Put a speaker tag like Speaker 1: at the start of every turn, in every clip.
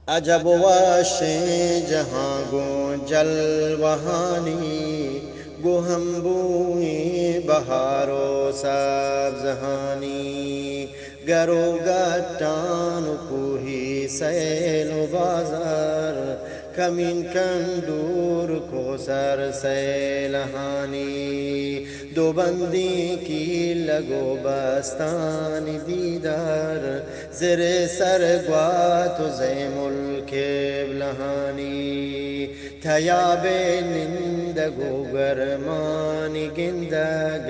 Speaker 1: अजब वाशे जहाँ गो जलवहानी गो हम बूए बहारो सब्जहानी गरो गट्टान कुही सैलो बाजार कमीन कंदूर को सर सैलहानी दो बंदी की लगो बस्तानी दीदार ज़रे सर ग्वात ज़े मुल्के ब्लहानी थयाबे निंद गोगर मानी गिंदग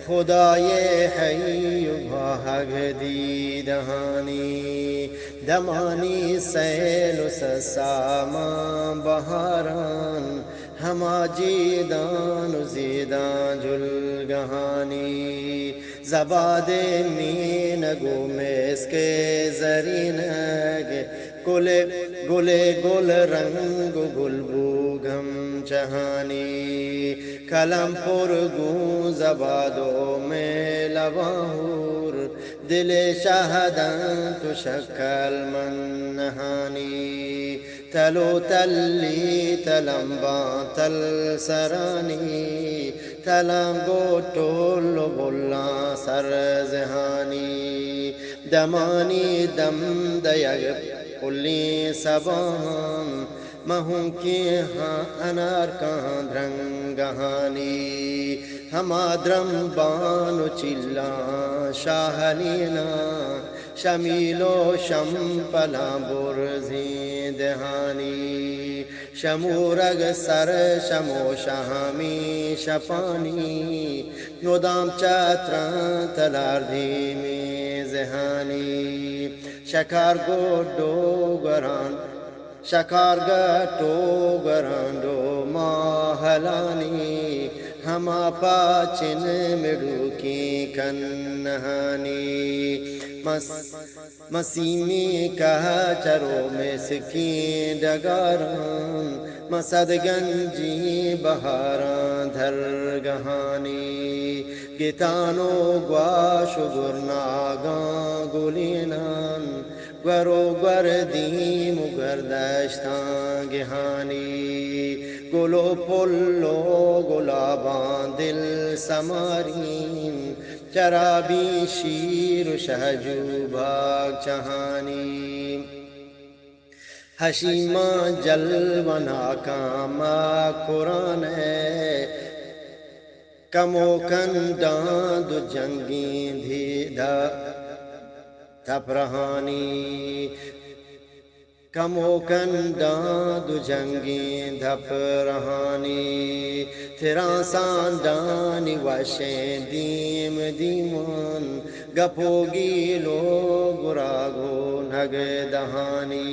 Speaker 1: खुदाये हय्यु भाग दीदहानी दमानी सैल ससामा बहारान हमा जीदान जीदान जुलगहानी ज़बादे मीन गुमेस के ज़रीनग गुले गुले गुल रंग गुलबू घम चहानी कलम पुर गूं ज़बादो में लवाहूर दिले शाहदन तु शक्ल मनहानी तलो तल्ली तलम्बा तल सरानी तलंगो टोल बोला सर जहानी दमानी दम दयग पुली सबाम महूं के हाँ अनार का ध्रंगहानी हमाद्रम बानु चिल्ला शाहलीना शमीलो शंपला बुर्जी दहानी शमूरग सर शमो शहामी शपानी नोदाम चत्र तलार्धी में जहानी शकार गोडो गरान शकार गटो गरांडो माहलानी हमा पाचिन मिडू की कन्हानी मसीमी कह चरो में सिकी डगारां मसद गंजी बहारां धर गहानी गितानो ग्वाश गुरनागा गुलिनान ग्वरो ग्वरदी मुगरदश्ता गिहानी गुलो पुल्लो गुलाबां दिल समारीन चराबी शीर शहजू भाग चहानी हशीमा जलवना कामा कुरान है कमो कंदाद जंगी धीधा थपरहानी कमो कंदाद जंगी धपरहानी तेरा सांडानी वशे दीम दीमान गपोगी लो गुरागो नग दहानी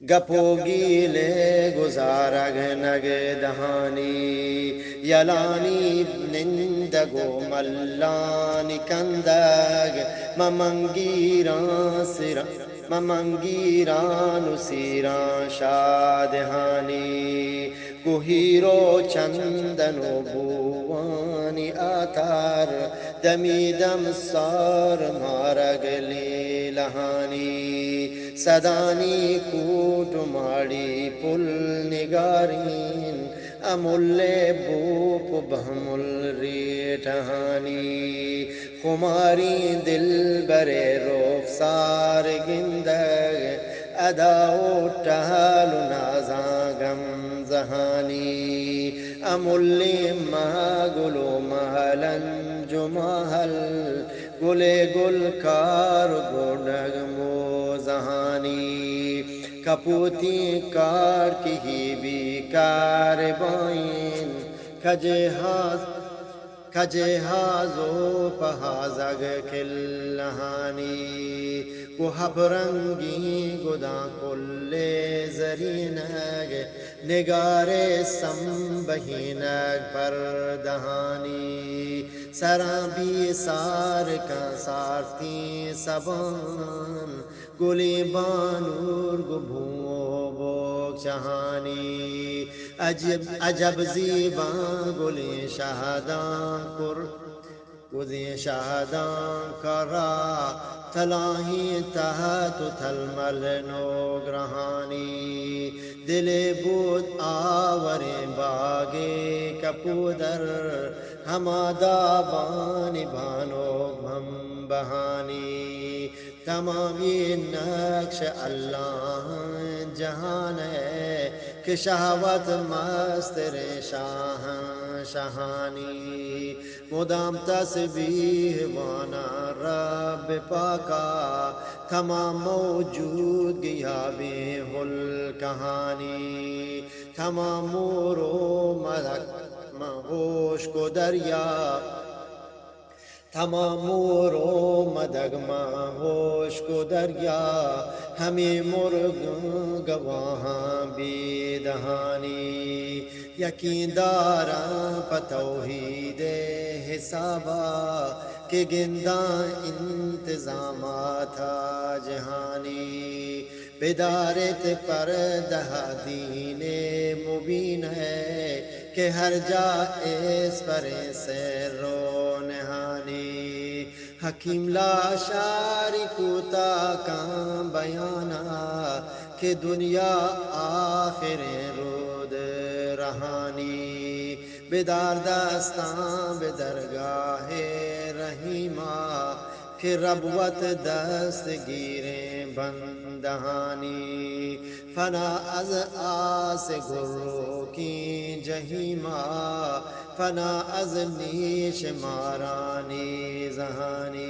Speaker 1: गपोगी ले गुजारग नग दहानी यलानी निंदगो मल्लानी कंदग ममंगीरा सिरा ममंगीरानु सिरा शादहानी कुहीरो चंदनो भुवानी आतार दमीदम सार मारग लीलहानी सदानी कूट माड़ी पुल निगारीन अमुल्ले बूप बहमुल रेठहानी कुमारी दिल बरे रोफसार गिंदग अदाओ टहल नाजागम जहानी अमुल्ले महगुलो महलन जुमाहल गुले गुलकार गोडग मोजहानी कपूती कार की ही भी कार बाइन खजे हाजो पहाजग खिलहानी कुहबरंगी गुदा कुल्ले जरीनग निगारे संबहीनग पर दहानी सराबी सार का सारती सबन गुली बानूर गुभुओ बोक चहानी अजब अजब जीबा गुली शहदा कुर गुदी शाहदां करा तलाही तहत थलमल नो ग्रहानी दिले बुद आवरे बागे कपूदर हमादा बानी बानो भम बहानी तमाम ये नक्श अल्लाह जहान है कि शहवत मस्त रे शाह शहानी मुदाम तस्बीह वाना रब पाका तमाम मौजूद गया बेहुल कहानी तमाम मोरो मलक महोश को दरिया तमामोरो मदगमा होश को दरिया हमें मुर्ग गवाहाँ बेदहानी यकीनदारा पतौहीदे हिसाबा के गिंदा इंतजाम था जहानी बेदारत पर दहा दीने मुबीन है कि हर जा इस पर से रो नहानी हकीम ला शारी कुता का बयाना कि दुनिया आखिर रोद रहानी बेदार दस्तां बेदरगाह रहीमा कि रबवत दस्त गिरे बंदहानी फना अज आस गुर्रों की जहीमा फना अज नीश मारानी जहानी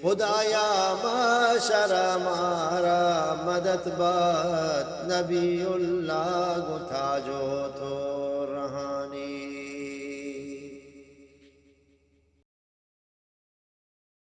Speaker 1: खुदाया माशरा मारा मदद बात नबीउल्लाह गुथा जो तो रहानी